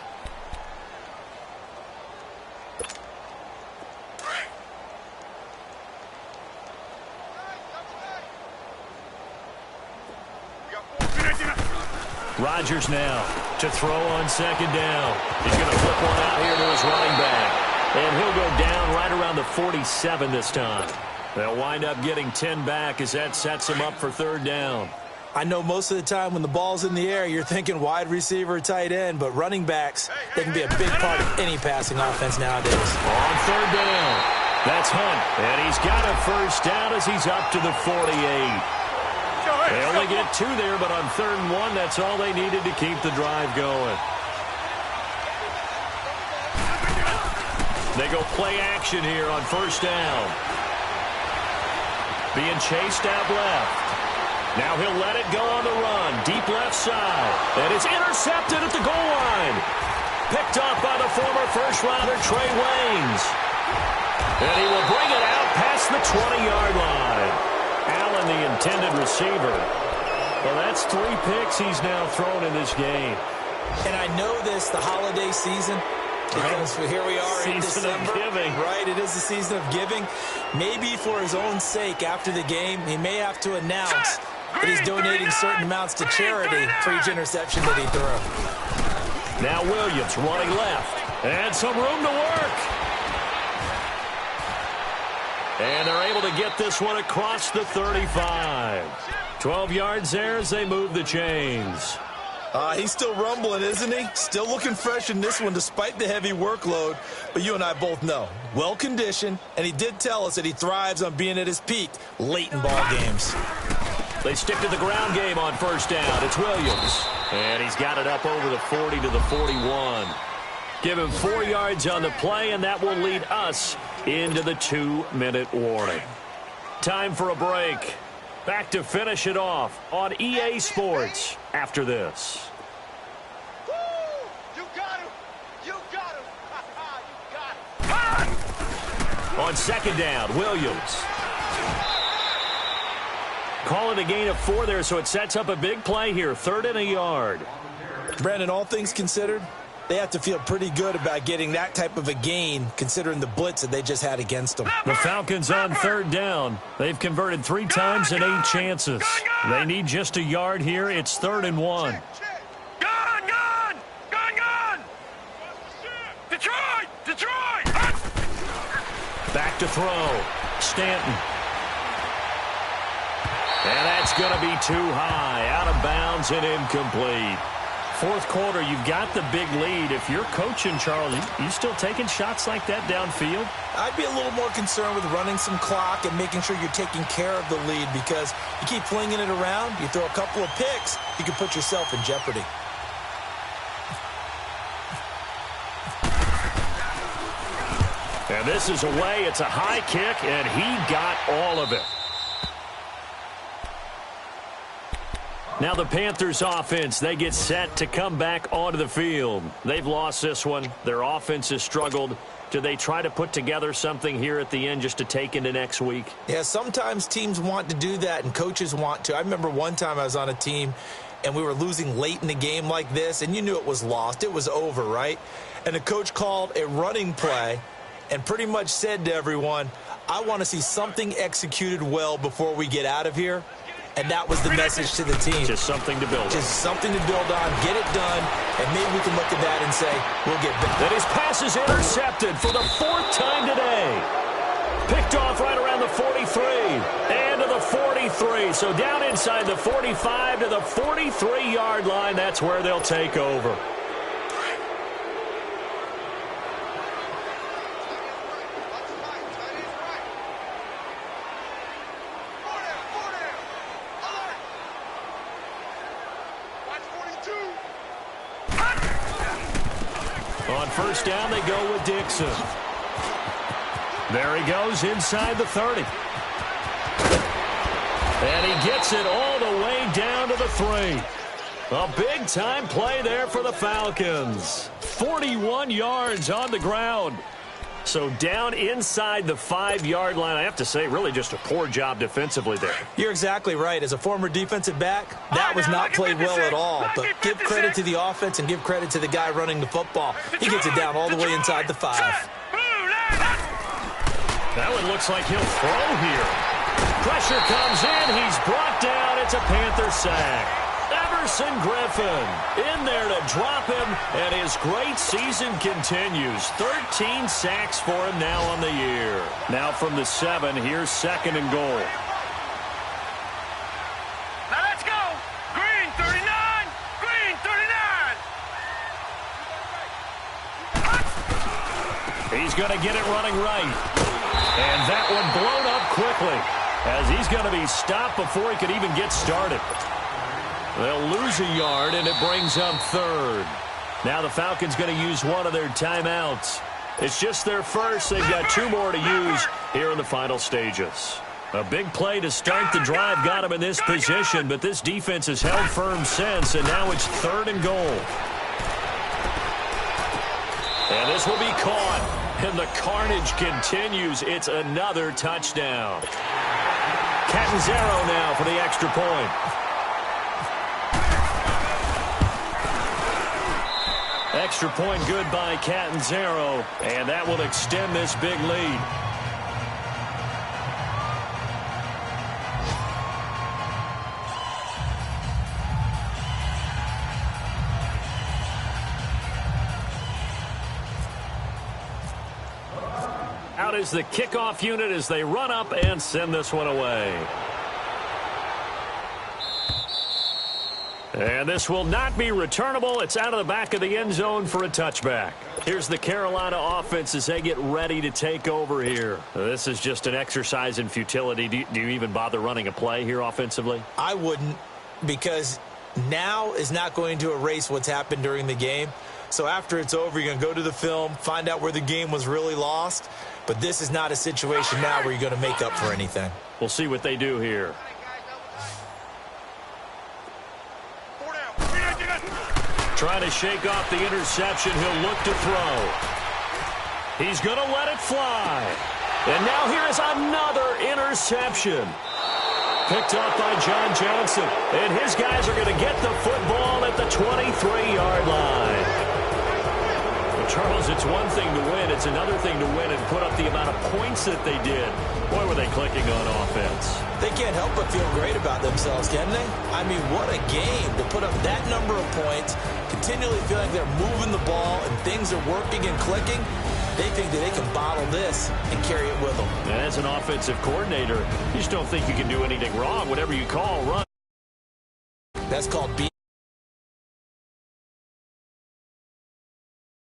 Rodgers now to throw on 2nd down. He's going to flip one out here to his running back. And he'll go down right around the 47 this time. They'll wind up getting 10 back as that sets him up for 3rd down. I know most of the time when the ball's in the air, you're thinking wide receiver, tight end, but running backs, they can be a big part of any passing offense nowadays. On 3rd down, that's Hunt. And he's got a first down as he's up to the 48. They only get 2 there, but on 3rd and 1, that's all they needed to keep the drive going. They go play action here on 1st down. Being chased out left. Now he'll let it go on the run. Deep left side. And it's intercepted at the goal line. Picked up by the former first-rounder Trey Waynes. And he will bring it out past the 20-yard line. Allen, the intended receiver. Well, that's 3 picks he's now thrown in this game. And I know this, the holiday season, because here we are in December. Giving. Right, it is the season of giving. Maybe for his own sake after the game, he may have to announce that he's donating certain amounts to charity for each interception that he threw. Now Williams running left. And some room to work. And they're able to get this one across the 35. 12 yards there as they move the chains. He's still rumbling, isn't he? Still looking fresh in this one despite the heavy workload. But you and I both know, well-conditioned, and he did tell us that he thrives on being at his peak late in ball games. They stick to the ground game on 1st down. It's Williams. And he's got it up over the 40 to the 41. Give him 4 yards on the play, and that will lead us into the 2-minute warning. Time for a break. Back to finish it off on EA Sports after this. Woo! You got him! You got him! You got him! On 2nd down, Williams. Call it a gain of 4 there, so it sets up a big play here. 3rd and a yard. Brandon, all things considered, they have to feel pretty good about getting that type of a gain considering the blitz that they just had against them. The Falcons on 3rd down. They've converted 3 times in 8 chances. They need just a yard here. It's 3rd and 1. Gun! Gun! Gun! Gun! Detroit! Detroit! Back to throw. Stanton. And that's going to be too high. Out of bounds and incomplete. Fourth quarter, you've got the big lead. If you're coaching, Charles, you still taking shots like that downfield? I'd be a little more concerned with running some clock and making sure you're taking care of the lead, because you keep flinging it around, you throw a couple of picks, you can put yourself in jeopardy. And this is away. It's a high kick, and he got all of it. Now the Panthers offense, they get set to come back onto the field. They've lost this one. Their offense has struggled. Do they try to put together something here at the end just to take into next week? Yeah, sometimes teams want to do that and coaches want to. I remember one time I was on a team and we were losing late in the game like this, and you knew it was lost. It was over, right? And the coach called a running play and pretty much said to everyone, I want to see something executed well before we get out of here. And that was the message to the team. Just something to build on. Just something to build on, get it done, and maybe we can look at that and say, we'll get back. And his pass is intercepted for the fourth time today. Picked off right around the 43 and to the 43. So down inside the 45 to the 43-yard line. That's where they'll take over. On first down, they go with Dixon. There he goes inside the 30. And he gets it all the way down to the 3. A big-time play there for the Falcons. 41 yards on the ground. So down inside the 5-yard line. I have to say, really just a poor job defensively there. You're exactly right. As a former defensive back, that was not played well at all. But give credit to the offense and give credit to the guy running the football. He gets it down all the way inside the 5. That one looks like he'll throw here. Pressure comes in. He's brought down. It's a Panther sack. Everson Griffin in there to drop him, and his great season continues. 13 sacks for him now on the year. Now from the 7, here's 2nd and goal. Now let's go. Green 39. Green 39. He's going to get it running right. And that one blown up quickly as he's going to be stopped before he could even get started. They'll lose a yard, and it brings up 3rd. Now the Falcons going to use one of their timeouts. It's just their first. They've got 2 more to use here in the final stages. A big play to start the drive got him in this position, but this defense has held firm since, and now it's 3rd and goal. And this will be caught, and the carnage continues. It's another touchdown. Catanzaro now for the extra point. Extra point good by Catanzaro, and that will extend this big lead. Out is the kickoff unit as they run up and send this one away. And this will not be returnable. It's out of the back of the end zone for a touchback. Here's the Carolina offense as they get ready to take over here. This is just an exercise in futility. Do you even bother running a play here offensively? I wouldn't, because now is not going to erase what's happened during the game. So after it's over, you're going to go to the film, find out where the game was really lost. But this is not a situation now where you're going to make up for anything. We'll see what they do here. Trying to shake off the interception. He'll look to throw. He's going to let it fly. And now here is another interception. Picked off by John Johnson. And his guys are going to get the football at the 23-yard line. Well, Charles, it's one thing to win. It's another thing to win and put up the amount of points that they did. Boy, were they clicking on offense. They can't help but feel great about themselves, can they? I mean, what a game to put up that number of points, continually feel like they're moving the ball and things are working and clicking. They think that they can bottle this and carry it with them. And as an offensive coordinator, you just don't think you can do anything wrong. Whatever you call, run. That's called being